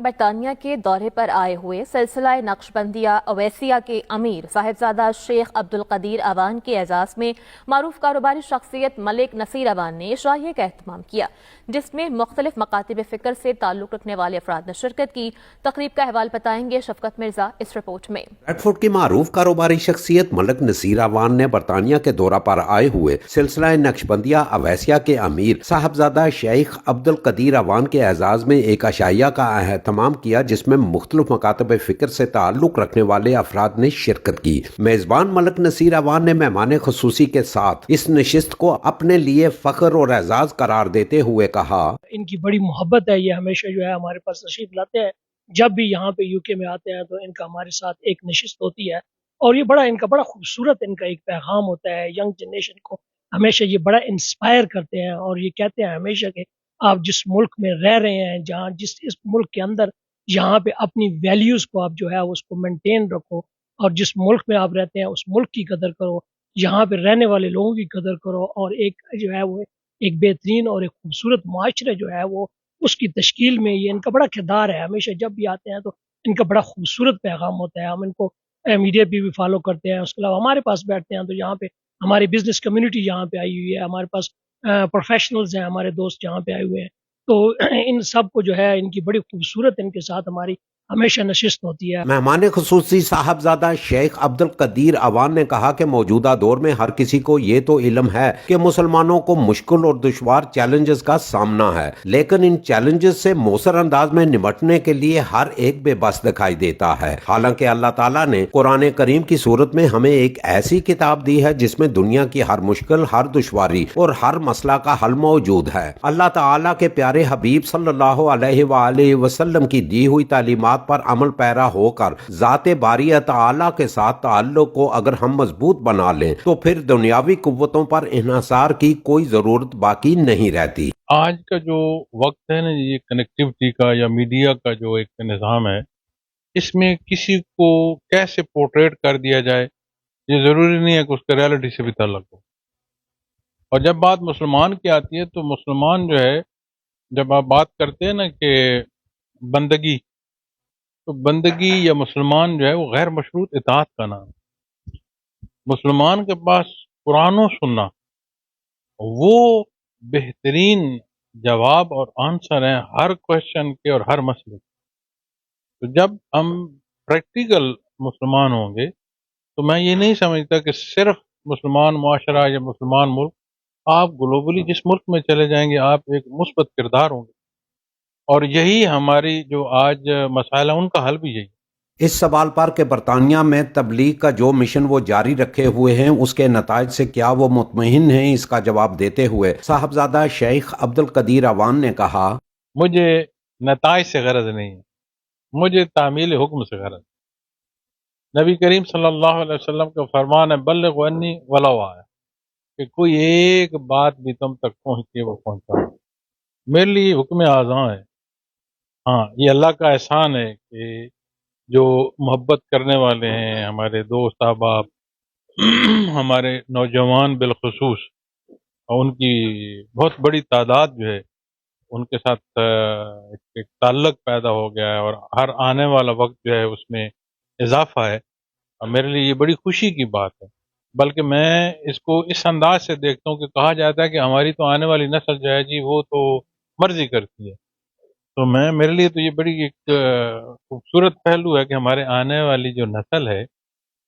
برطانیہ کے دورے پر آئے ہوئے سلسلہ نقشبندیہ اویسیہ کے امیر صاحبزادہ شیخ عبدالقدیر اوان کے اعزاز میں معروف کاروباری شخصیت ملک نصیر اوان نے عشائیے کا اہتمام کیا، جس میں مختلف مکاتب فکر سے تعلق رکھنے والے افراد نے شرکت کی۔ تقریب کا احوال بتائیں گے شفقت مرزا اس رپورٹ میں۔ ریڈ فورٹ کی معروف کاروباری شخصیت ملک نصیر اوان نے برطانیہ کے دورہ پر آئے ہوئے سلسلہ نقشبندیہ اویسیہ کے امیر صاحبزادہ شیخ عبدالقدیر اوان کے اعزاز میں ایک عشائیہ کا اہتمام کیا، جس میں مختلف مکاتب فکر سے تعلق رکھنے والے افراد نے شرکت کی۔ میزبان ملک نصیر اوان نے مہمان خصوصی کے ساتھ اس نشست کو اپنے لیے فخر اور اعزاز قرار دیتے ہوئے کہا، ان کی بڑی محبت ہے، یہ ہمیشہ جو ہے ہمارے پاس تشریف لاتے ہیں، جب بھی یہاں پہ یو کے میں آتے ہیں تو ان کا ہمارے ساتھ ایک نشست ہوتی ہے، اور یہ ان کا بڑا خوبصورت ان کا ایک پیغام ہوتا ہے ینگ جنریشن کو۔ ہمیشہ یہ بڑا انسپائر کرتے ہیں اور یہ کہتے ہیں ہمیشہ کہ آپ جس ملک میں رہ رہے ہیں، جہاں اس ملک کے اندر یہاں پہ اپنی ویلیوز کو آپ جو ہے اس کو مینٹین رکھو، اور جس ملک میں آپ رہتے ہیں اس ملک کی قدر کرو، یہاں پہ رہنے والے لوگوں کی قدر کرو، اور ایک جو ہے وہ ایک بہترین اور ایک خوبصورت معاشرے جو ہے وہ اس کی تشکیل میں یہ ان کا بڑا کردار ہے۔ ہمیشہ جب بھی آتے ہیں تو ان کا بڑا خوبصورت پیغام ہوتا ہے۔ ہم ان کو میڈیا پہ بھی فالو کرتے ہیں، اس کے علاوہ ہمارے پاس بیٹھتے ہیں تو یہاں پہ ہماری بزنس کمیونٹی یہاں پہ آئی ہوئی ہے، ہمارے پاس پروفیشنلز ہیں، ہمارے دوست یہاں پہ آئے ہوئے ہیں، تو ان سب کو جو ہے ان کی بڑی خوبصورت ان کے ساتھ ہماری ہمیشہ نشست ہوتی ہے۔ مہمان خصوصی صاحبزادہ شیخ عبدالقدیر اوان نے کہا کہ موجودہ دور میں ہر کسی کو یہ تو علم ہے کہ مسلمانوں کو مشکل اور دشوار چیلنجز کا سامنا ہے، لیکن ان چیلنجز سے مؤثر انداز میں نمٹنے کے لیے ہر ایک بے بس دکھائی دیتا ہے۔ حالانکہ اللہ تعالیٰ نے قرآن کریم کی صورت میں ہمیں ایک ایسی کتاب دی ہے جس میں دنیا کی ہر مشکل، ہر دشواری اور ہر مسئلہ کا حل موجود ہے۔ اللہ تعالیٰ کے پیارے حبیب صلی اللہ علیہ وآلہ وسلم کی دی ہوئی تعلیمات پر عمل پیرا ہو کر ذات باری تعالیٰ کے ساتھ تعلق کو اگر ہم مضبوط بنا لیں تو پھر دنیاوی قوتوں پر انحصار کی کوئی ضرورت باقی نہیں رہتی۔ آج کا جو وقت ہے نا، یہ کنیکٹیوٹی کا یا میڈیا کا جو ایک نظام ہے، اس میں کسی کو کیسے پورٹریٹ کر دیا جائے، یہ ضروری نہیں ہے کہ اس کا ریالٹی سے بھی تعلق ہو۔ اور جب بات مسلمان کی آتی ہے تو مسلمان جو ہے، جب آپ بات کرتے ہیں نا کہ بندگی، تو بندگی یا مسلمان جو ہے وہ غیر مشروط اطاعت کا نام ہے۔ مسلمان کے پاس قرآن و سننا وہ بہترین جواب اور آنسر ہیں ہر کوشچن کے اور ہر مسئلے کے۔ تو جب ہم پریکٹیکل مسلمان ہوں گے تو میں یہ نہیں سمجھتا کہ صرف مسلمان معاشرہ یا مسلمان ملک، آپ گلوبلی جس ملک میں چلے جائیں گے آپ ایک مثبت کردار ہوں گے، اور یہی ہماری جو آج مسائل ہیں ان کا حل بھی یہی ہے۔ اس سوال پر کہ برطانیہ میں تبلیغ کا جو مشن وہ جاری رکھے ہوئے ہیں اس کے نتائج سے کیا وہ مطمئن ہیں، اس کا جواب دیتے ہوئے صاحبزادہ شیخ عبدالقدیر اوان نے کہا، مجھے نتائج سے غرض نہیں ہے، مجھے تعمیل حکم سے غرض ہے۔ نبی کریم صلی اللہ علیہ وسلم کا فرمان ہے، بلغ عنی ولو آیا، کہ کوئی ایک بات بھی تم تک پہنچے وہ پہنچا۔ میرے لیے حکم اعظم ہے۔ ہاں، یہ اللہ کا احسان ہے کہ جو محبت کرنے والے ہیں، ہمارے دوست احباب، ہمارے نوجوان بالخصوص، اور ان کی بہت بڑی تعداد جو ہے ان کے ساتھ ایک تعلق پیدا ہو گیا ہے، اور ہر آنے والا وقت جو ہے اس میں اضافہ ہے، اور میرے لیے یہ بڑی خوشی کی بات ہے۔ بلکہ میں اس کو اس انداز سے دیکھتا ہوں کہ کہا جاتا ہے کہ ہماری تو آنے والی نسل جو ہے جی وہ تو مرضی کرتی ہے، تو میرے لیے تو یہ بڑی ایک خوبصورت پہلو ہے کہ ہمارے آنے والی جو نسل ہے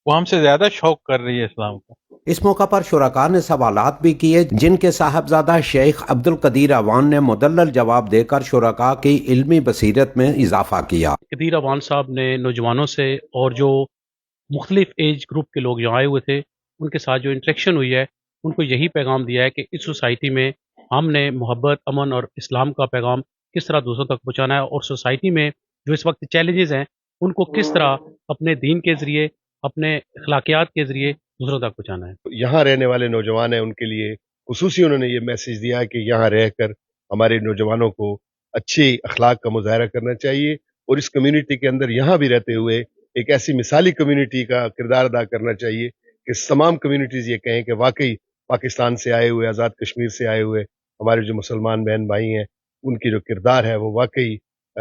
وہ ہم سے زیادہ شوق کر رہی ہے اسلام کا۔ اس موقع پر شرکاء نے سوالات بھی کیے جن کے صاحبزادہ شیخ عبدالقدیر اوان نے مدلل جواب دے کر شرکاء کی علمی بصیرت میں اضافہ کیا۔ قدیر اوان صاحب نے نوجوانوں سے اور جو مختلف ایج گروپ کے لوگ جو آئے ہوئے تھے ان کے ساتھ جو انٹریکشن ہوئی ہے، ان کو یہی پیغام دیا ہے کہ اس سوسائٹی میں ہم نے محبت، امن اور اسلام کا پیغام کس طرح دوسروں تک پہنچانا ہے، اور سوسائٹی میں جو اس وقت چیلنجز ہیں ان کو کس طرح اپنے دین کے ذریعے، اپنے اخلاقیات کے ذریعے دوسروں تک پہنچانا ہے۔ یہاں رہنے والے نوجوان ہیں ان کے لیے خصوصی انہوں نے یہ میسج دیا ہے کہ یہاں رہ کر ہمارے نوجوانوں کو اچھی اخلاق کا مظاہرہ کرنا چاہیے، اور اس کمیونٹی کے اندر یہاں بھی رہتے ہوئے ایک ایسی مثالی کمیونٹی کا کردار ادا کرنا چاہیے کہ تمام کمیونٹیز یہ کہیں کہ واقعی پاکستان سے آئے ہوئے، آزاد کشمیر سے آئے ہوئے ہمارے جو مسلمان بہن بھائی ہیں ان کی جو کردار ہے وہ واقعی